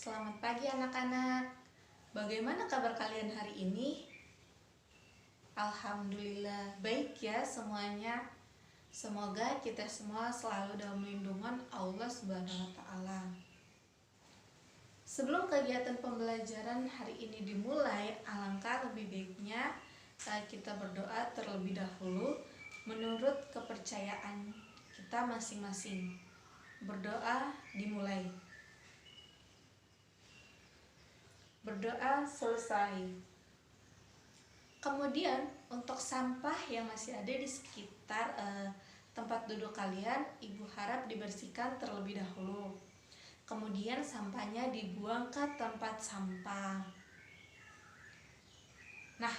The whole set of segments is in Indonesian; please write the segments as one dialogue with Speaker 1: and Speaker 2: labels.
Speaker 1: Selamat pagi anak-anak. Bagaimana kabar kalian hari ini? Alhamdulillah baik ya semuanya. Semoga kita semua selalu dalam lindungan Allah Subhanahu wa taala. Sebelum kegiatan pembelajaran hari ini dimulai, alangkah lebih baiknya kita berdoa terlebih dahulu menurut kepercayaan kita masing-masing. Berdoa dimulai. Berdoa selesai. Kemudian untuk sampah yang masih ada di sekitar tempat duduk kalian, Ibu harap dibersihkan terlebih dahulu. Kemudian sampahnya dibuang ke tempat sampah. Nah,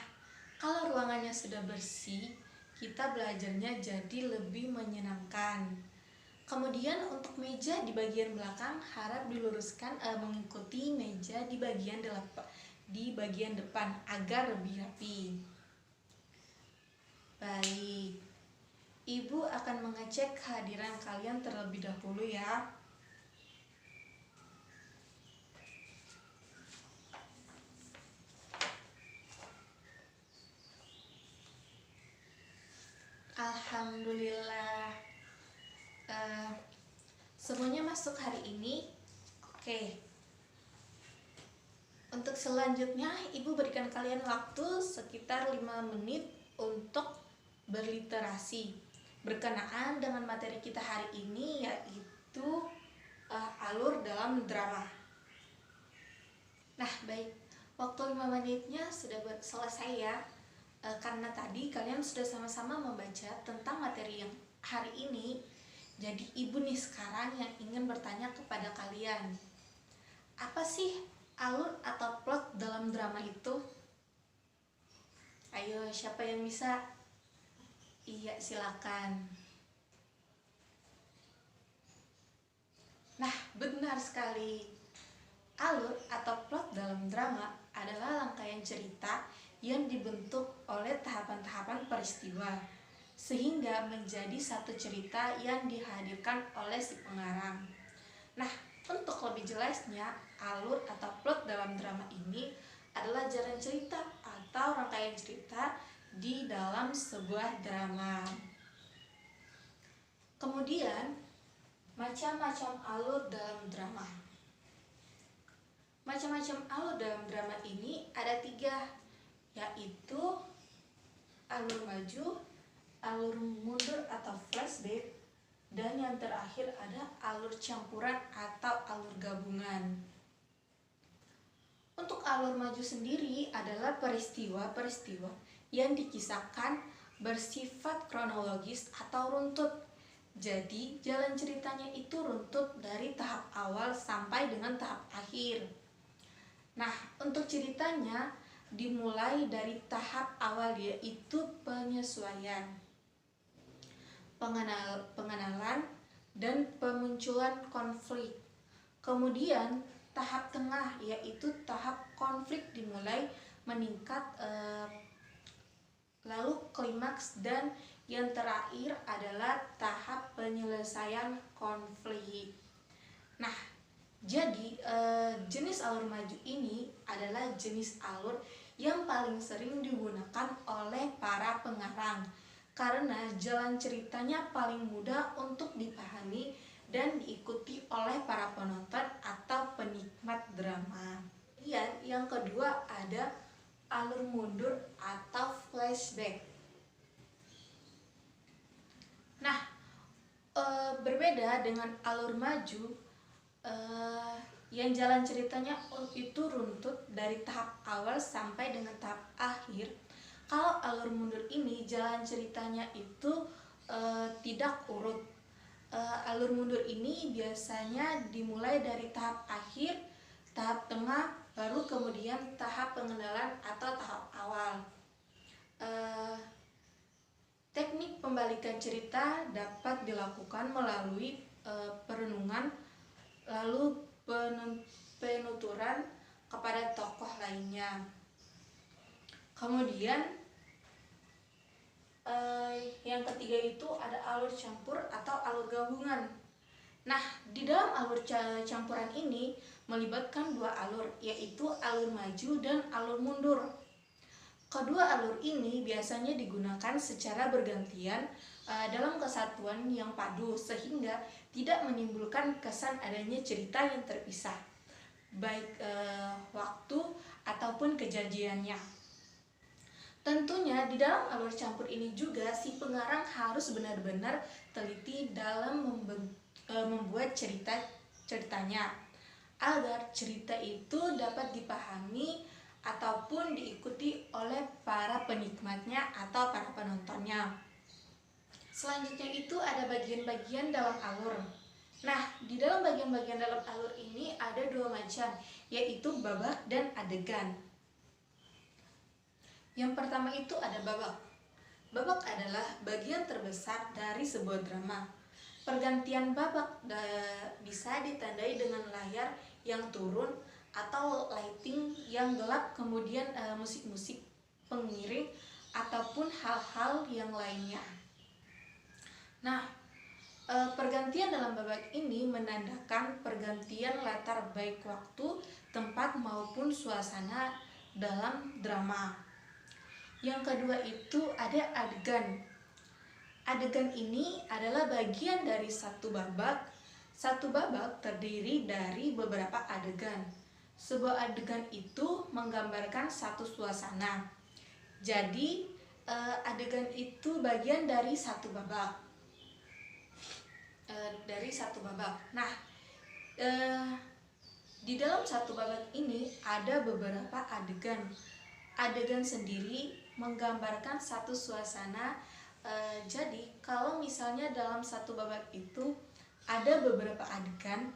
Speaker 1: kalau ruangannya sudah bersih, kita belajarnya jadi lebih menyenangkan. Kemudian untuk meja di bagian belakang harap diluruskan mengikuti meja di bagian depan agar lebih rapi. Baik, Ibu akan mengecek kehadiran kalian terlebih dahulu ya. Alhamdulillah. Semuanya masuk hari ini. Oke. Untuk selanjutnya Ibu berikan kalian waktu sekitar 5 menit untuk berliterasi berkenaan dengan materi kita hari ini, yaitu alur dalam drama. Nah baik, waktu 5 menitnya sudah selesai ya. Karena tadi kalian sudah sama-sama membaca tentang materi yang hari ini, jadi Ibu nih sekarang yang ingin bertanya kepada kalian, apa sih alur atau plot dalam drama itu? Ayo, siapa yang bisa? Iya, silakan. Nah, benar sekali. Alur atau plot dalam drama adalah rangkaian cerita yang dibentuk oleh tahapan-tahapan peristiwa sehingga menjadi satu cerita yang dihadirkan oleh si pengarang. Nah, untuk lebih jelasnya, alur atau plot dalam drama ini adalah jalan cerita atau rangkaian cerita di dalam sebuah drama. Kemudian, macam-macam alur dalam drama. Macam-macam alur dalam drama ini ada 3, yaitu alur maju, alur mundur atau flashback, dan yang terakhir ada alur campuran atau alur gabungan. Untuk alur maju sendiri adalah peristiwa-peristiwa yang dikisahkan bersifat kronologis atau runtut. Jadi jalan ceritanya itu runtut dari tahap awal sampai dengan tahap akhir. Nah, untuk ceritanya dimulai dari tahap awal, yaitu penyesuaian, pengenalan, dan pemunculan konflik. Kemudian tahap tengah, yaitu tahap konflik dimulai meningkat, lalu klimaks, dan yang terakhir adalah tahap penyelesaian konflik. Nah, jadi jenis alur maju ini adalah jenis alur yang paling sering digunakan oleh para pengarang karena jalan ceritanya paling mudah untuk dipahami dan diikuti oleh para penonton atau penikmat drama. Yang kedua ada alur mundur atau flashback. Nah, berbeda dengan alur maju, yang jalan ceritanya itu runtut dari tahap awal sampai dengan tahap akhir. Kalau alur mundur ini jalan ceritanya itu tidak urut. Alur mundur ini biasanya dimulai dari tahap akhir, tahap tengah, baru kemudian tahap pengenalan atau tahap awal. Teknik pembalikan cerita dapat dilakukan melalui perenungan, lalu penuturan kepada tokoh lainnya. Kemudian yang ketiga itu ada alur campur atau alur gabungan. Nah, di dalam alur campuran ini melibatkan dua alur, yaitu alur maju dan alur mundur. Kedua alur ini biasanya digunakan secara bergantian dalam kesatuan yang padu sehingga tidak menimbulkan kesan adanya cerita yang terpisah, baik waktu ataupun kejadiannya. Tentunya di dalam alur campur ini juga si pengarang harus benar-benar teliti dalam membuat ceritanya agar cerita itu dapat dipahami ataupun diikuti oleh para penikmatnya atau para penontonnya. Selanjutnya itu ada bagian-bagian dalam alur. Nah, di dalam bagian-bagian dalam alur ini ada dua macam, yaitu babak dan adegan. Yang pertama itu ada babak. Babak adalah bagian terbesar dari sebuah drama. Pergantian babak bisa ditandai dengan layar yang turun atau lighting yang gelap, kemudian musik-musik pengiring ataupun hal-hal yang lainnya. Nah, pergantian dalam babak ini menandakan pergantian latar baik waktu, tempat maupun suasana dalam drama. Yang kedua itu ada adegan. Adegan ini adalah bagian dari satu babak. Satu babak terdiri dari beberapa adegan. Sebuah adegan itu menggambarkan satu suasana. Jadi, adegan itu bagian dari satu babak. Nah, di dalam satu babak ini ada beberapa adegan. Adegan sendiri menggambarkan satu suasana. Jadi kalau misalnya dalam satu babak itu ada beberapa adegan,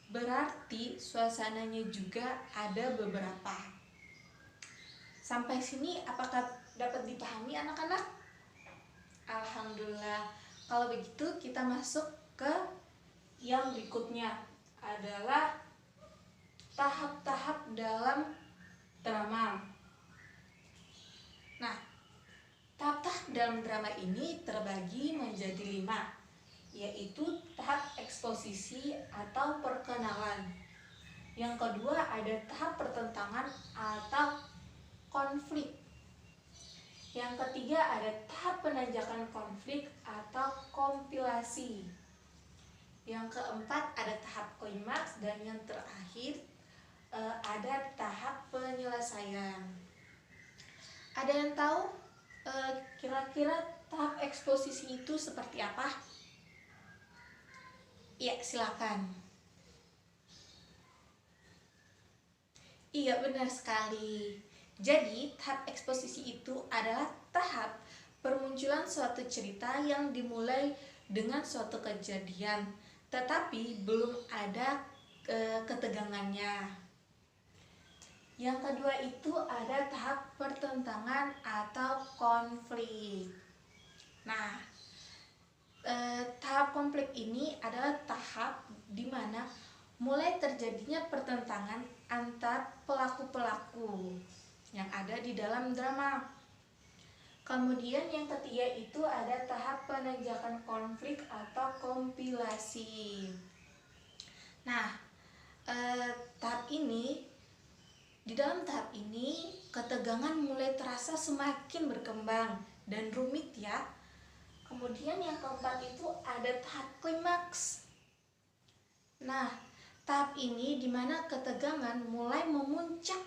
Speaker 1: berarti suasananya juga ada beberapa. Sampai sini apakah dapat dipahami anak-anak? Alhamdulillah. Kalau begitu kita masuk ke yang berikutnya, adalah tahap-tahap dalam drama. Nah, tahap-tahap dalam drama ini terbagi menjadi 5, yaitu tahap eksposisi atau perkenalan. Yang kedua ada tahap pertentangan atau konflik. Yang ketiga ada tahap penanjakan konflik atau kompilasi. Yang keempat ada tahap klimaks, dan yang terakhir ada tahap penyelesaian. Ada yang tahu kira-kira tahap eksposisi itu seperti apa? Iya, silakan. Iya, benar sekali. Jadi, tahap eksposisi itu adalah tahap permunculan suatu cerita yang dimulai dengan suatu kejadian, tetapi belum ada ketegangannya. Yang kedua itu ada tahap pertentangan atau konflik. Nah, tahap konflik ini adalah tahap di mana mulai terjadinya pertentangan antar pelaku-pelaku yang ada di dalam drama. Kemudian yang ketiga itu ada tahap penanjakan konflik atau kompilasi. Nah, di dalam tahap ini ketegangan mulai terasa semakin berkembang dan rumit ya. Kemudian yang keempat itu ada tahap klimaks. Nah, tahap ini dimana ketegangan mulai memuncak.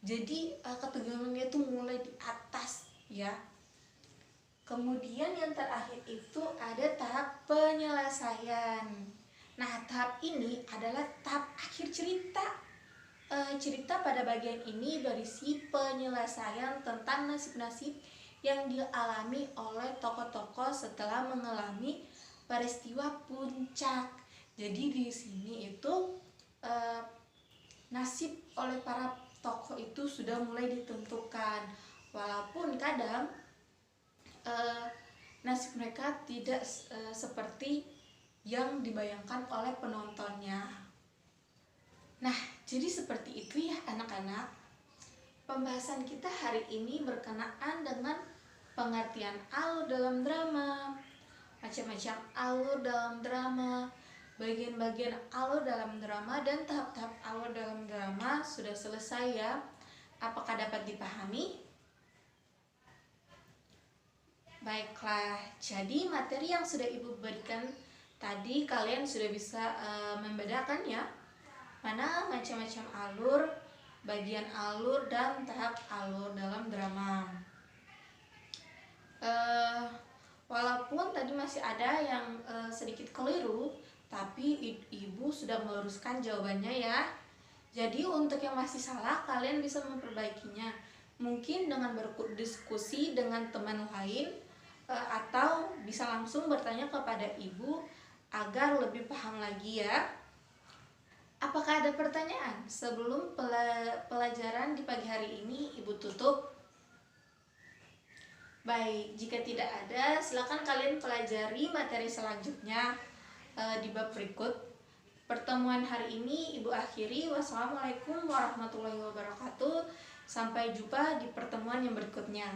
Speaker 1: Jadi ketegangannya itu mulai di atas ya. Kemudian yang terakhir itu ada tahap penyelesaian. Nah, tahap ini adalah tahap akhir cerita. Cerita pada bagian ini berisi penyelesaian tentang nasib-nasib yang dialami oleh tokoh-tokoh setelah mengalami peristiwa puncak. Jadi di sini itu nasib oleh para tokoh itu sudah mulai ditentukan, walaupun kadang nasib mereka tidak seperti yang dibayangkan oleh penontonnya. Nah, jadi seperti itu ya anak-anak. Pembahasan kita hari ini berkenaan dengan pengertian alur dalam drama, macam-macam alur dalam drama, bagian-bagian alur dalam drama dan tahap-tahap alur dalam drama sudah selesai ya. Apakah dapat dipahami? Baiklah, jadi materi yang sudah Ibu berikan tadi kalian sudah bisa membedakan ya, mana macam-macam alur, bagian alur, dan tahap alur dalam drama. Walaupun tadi masih ada yang sedikit keliru, tapi Ibu sudah meluruskan jawabannya ya. Jadi untuk yang masih salah, kalian bisa memperbaikinya. Mungkin dengan berdiskusi dengan teman lain, atau bisa langsung bertanya kepada Ibu agar lebih paham lagi ya. Apakah ada pertanyaan sebelum pelajaran di pagi hari ini Ibu tutup? Baik, jika tidak ada, silakan kalian pelajari materi selanjutnya di bab berikut. Pertemuan hari ini Ibu akhiri. Wassalamualaikum warahmatullahi wabarakatuh. Sampai jumpa di pertemuan yang berikutnya.